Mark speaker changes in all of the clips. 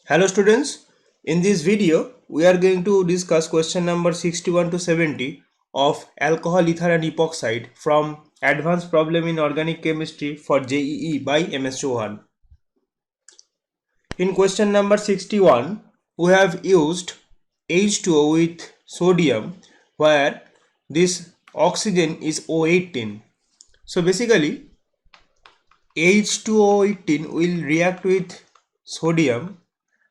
Speaker 1: Hello students, in this video we are going to discuss question number 61 to 70 of alcohol ether and epoxide from Advanced Problem in Organic Chemistry for JEE by MS Chauhan. In question number 61, we have used H2O with sodium where this oxygen is O18. So basically H2O18 will react with sodium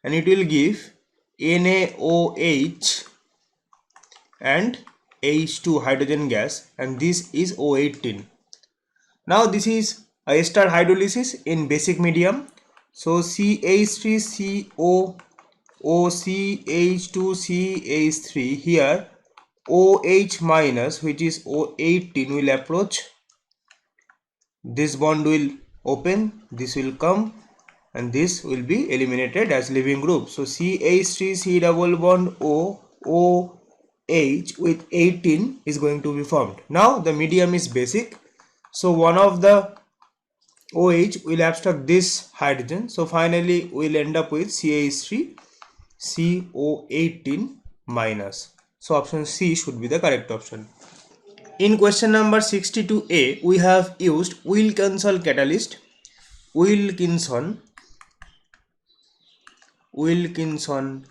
Speaker 1: and it will give NaOH and H2 hydrogen gas, and this is O18. Now this is a ester hydrolysis in basic medium. So CH3CO OCH2CH3 here OH minus, which is O18, will approach. This bond will open, this will come, and this will be eliminated as leaving group. So CH3 C double bond OH with 18 is going to be formed. Now the medium is basic, so one of the OH will abstract this hydrogen, so finally we'll end up with CH3 CO18 minus. So option C should be the correct option. In question number 62A, we have used Wilkinson catalyst. Wilkinson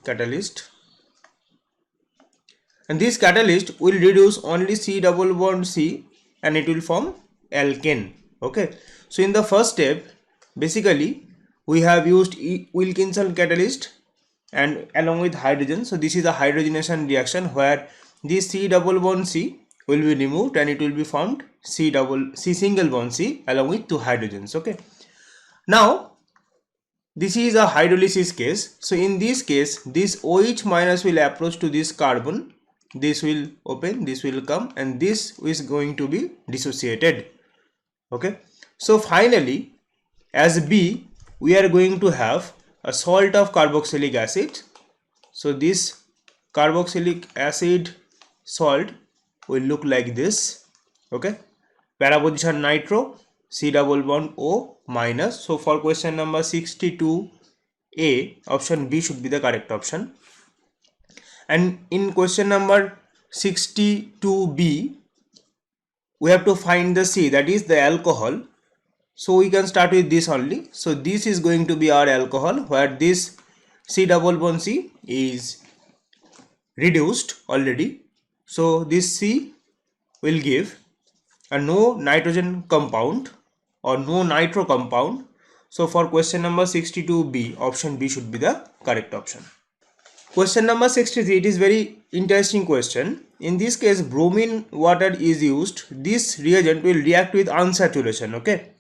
Speaker 1: catalyst, and this catalyst will reduce only C double bond C and it will form alkane. Okay, so in the first step basically we have used Wilkinson catalyst and along with hydrogen. So this is a hydrogenation reaction where this C double bond C will be removed and it will be formed C single bond C along with two hydrogens. Okay, now this is a hydrolysis case. So in this case, this OH minus will approach to this carbon. This will open, this will come, and this is going to be dissociated. Okay. So finally, as B, we are going to have a salt of carboxylic acid. So this carboxylic acid salt will look like this. Okay. Para position nitro, C double bond O minus. So for question number 62A, option B should be the correct option. And in question number 62B, we have to find the C, that is the alcohol. So we can start with this only. So this is going to be our alcohol where this C double bond C is reduced already. So this C will give a no nitrogen compound or no nitro compound. So for question number 62B, option B should be the correct option. Question number 63, it is very interesting question. In this case, bromine water is used. This reagent will react with unsaturation. Okay,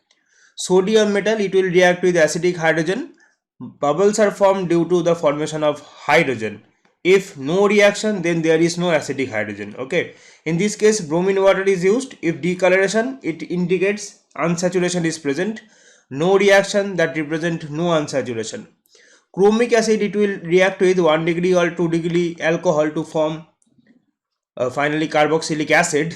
Speaker 1: sodium metal, it will react with acidic hydrogen. Bubbles are formed due to the formation of hydrogen. If no reaction, then there is no acidic hydrogen. Okay, in this case bromine water is used. If decoloration, it indicates unsaturation is present. No reaction, that represent no unsaturation. Chromic acid, it will react with 1 degree or 2 degree alcohol to form finally carboxylic acid.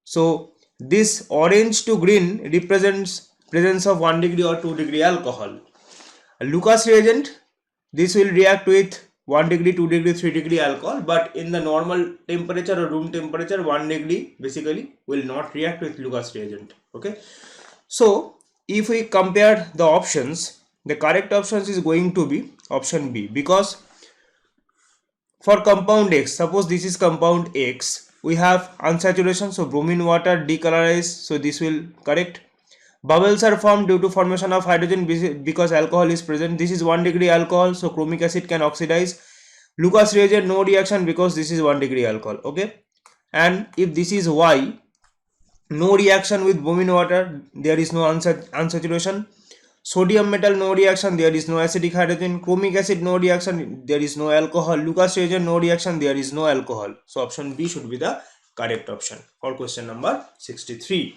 Speaker 1: So this orange to green represents presence of 1 degree or 2 degree alcohol. A Lucas reagent, this will react with 1 degree, 2 degree, 3 degree alcohol, but in the normal temperature or room temperature 1 degree basically will not react with Lucas reagent. Okay, so if we compare the options, the correct options is going to be option B, because for compound X, suppose this is compound X, we have unsaturation, so bromine water decolorize, so this will correct. Bubbles are formed due to formation of hydrogen because alcohol is present. This is 1 degree alcohol, so chromic acid can oxidize. Lucas reagent, no reaction because this is 1 degree alcohol. Okay, and if this is Y, no reaction with bromine water, there is no unsaturation. Sodium metal, no reaction, there is no acidic hydrogen. Chromic acid, no reaction, there is no alcohol. Lucas reagent, no reaction, there is no alcohol. So option B should be the correct option for question number 63.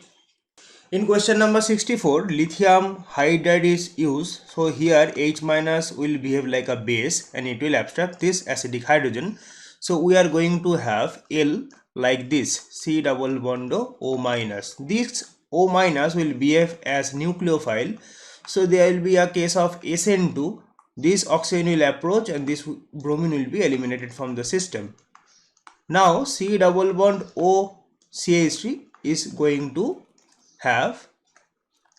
Speaker 1: In question number 64, lithium hydride is used. So here H minus will behave like a base and it will abstract this acidic hydrogen. So we are going to have L like this, C double bond O minus. This O minus will behave as nucleophile. So there will be a case of SN2 this oxygen will approach and this bromine will be eliminated from the system. Now C double bond O CH3 is going to have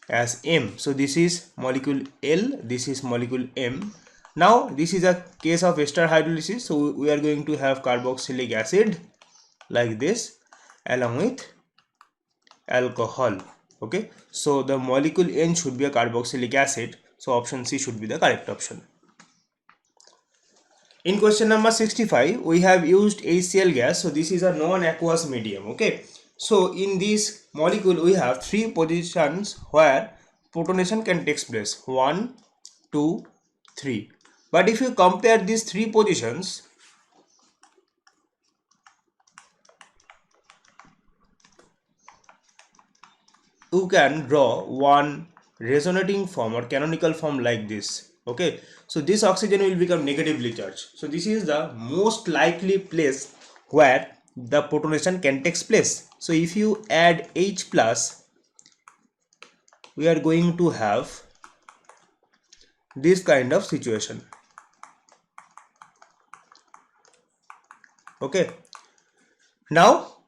Speaker 1: as M. So this is molecule L, this is molecule M. Now this is a case of ester hydrolysis, so we are going to have carboxylic acid like this along with alcohol. Okay, so the molecule N should be a carboxylic acid, so option C should be the correct option. In question number 65, we have used HCl gas, so this is a non-aqueous medium. Okay, so in this molecule we have three positions where protonation can take place, 1, 2, 3. But if you compare these three positions, you can draw one resonating form or canonical form like this. Okay, so this oxygen will become negatively charged. So this is the most likely place where the protonation can take place. So if you add H plus, we are going to have this kind of situation. Okay, now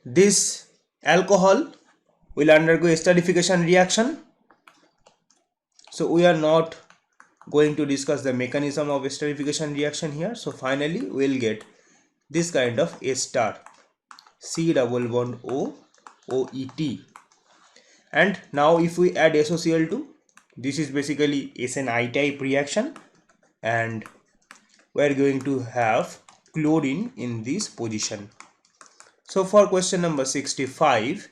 Speaker 1: this alcohol will undergo esterification reaction. So we are not going to discuss the mechanism of esterification reaction here. So finally we will get this kind of A star, C double bond O, OET. And now if we add SOCl2, this is basically SNI type reaction, and we are going to have chlorine in this position. So for question number 65,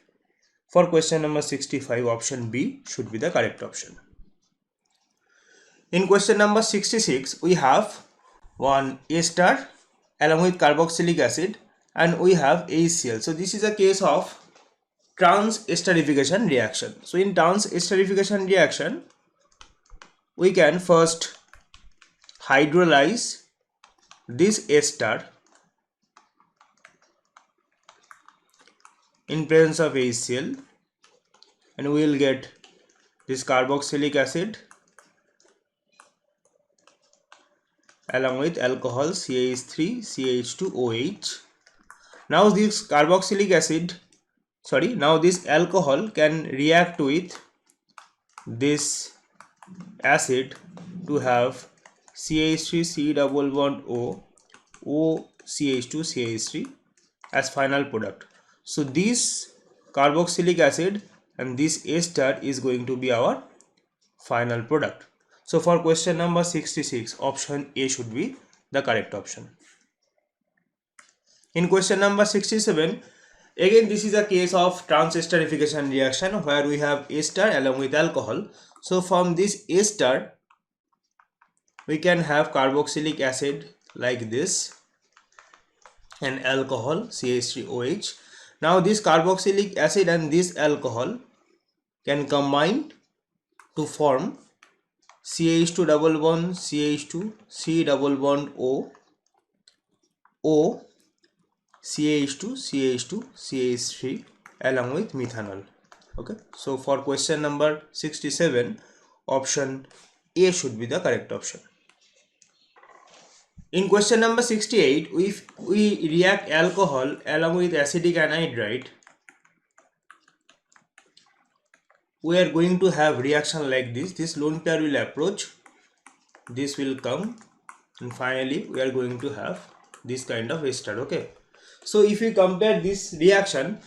Speaker 1: option B should be the correct option. In question number 66, we have one A star along with carboxylic acid and we have HCl. So this is a case of trans-esterification reaction. So in trans-esterification reaction, we can first hydrolyze this A star in presence of HCl and we will get this carboxylic acid along with alcohol CH3 CH2OH. Now this alcohol can react with this acid to have CH3 C double bond O, OCH2 CH3 as final product. So this carboxylic acid and this A star is going to be our final product. So for question number 66, option A should be the correct option. In question number 67, again this is a case of trans-esterification reaction where we have A star along with alcohol. So from this A star, we can have carboxylic acid like this and alcohol CH3OH. Now this carboxylic acid and this alcohol can combine to form CH2 double bond CH2 C double bond O, O CH2 CH2 CH3 along with methanol. Okay, so for question number 67, option A should be the correct option. In question number 68, if we react alcohol along with acidic anhydride, we are going to have reaction like this. This lone pair will approach, this will come, and finally we are going to have this kind of ester. Okay, so if we compare this reaction,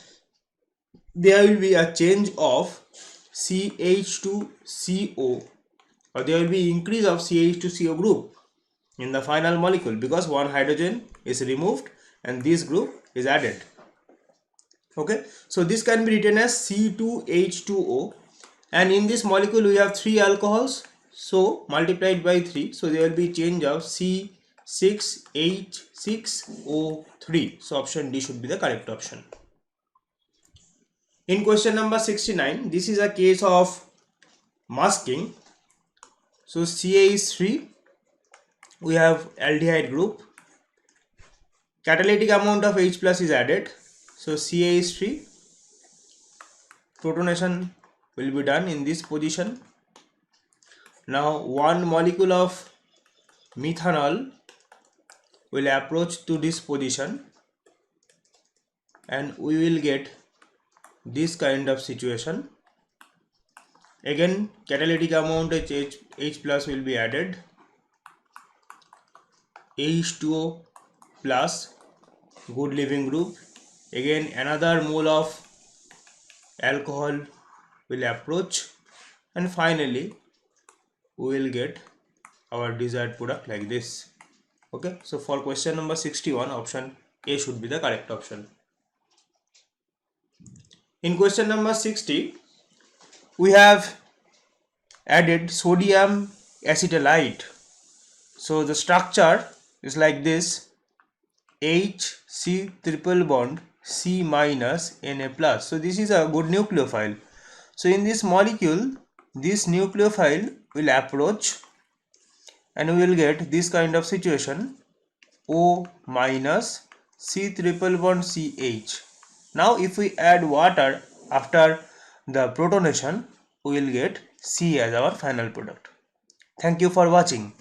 Speaker 1: there will be a change of CH2CO, or there will be increase of CH2CO group in the final molecule because one hydrogen is removed and this group is added. Okay, so this can be written as C2H2O, and in this molecule we have 3 alcohols, so multiplied by 3, so there will be change of C6H6O3. So option D should be the correct option. In question number 69, this is a case of masking. So CH3, we have aldehyde group, catalytic amount of H plus is added, so CH3 protonation will be done in this position. Now one molecule of methanol will approach to this position and we will get this kind of situation. Again catalytic amount H plus will be added, H2O plus, good leaving group. Again another mole of alcohol will approach and finally we will get our desired product like this. Okay, so for question number 61, option A should be the correct option. In question number 60, we have added sodium acetylite. So the structure is like this: HC triple bond C minus Na plus. So this is a good nucleophile. So in this molecule, this nucleophile will approach and we will get this kind of situation: O minus C triple bond CH. Now if we add water after the protonation, we will get C as our final product. Thank you for watching.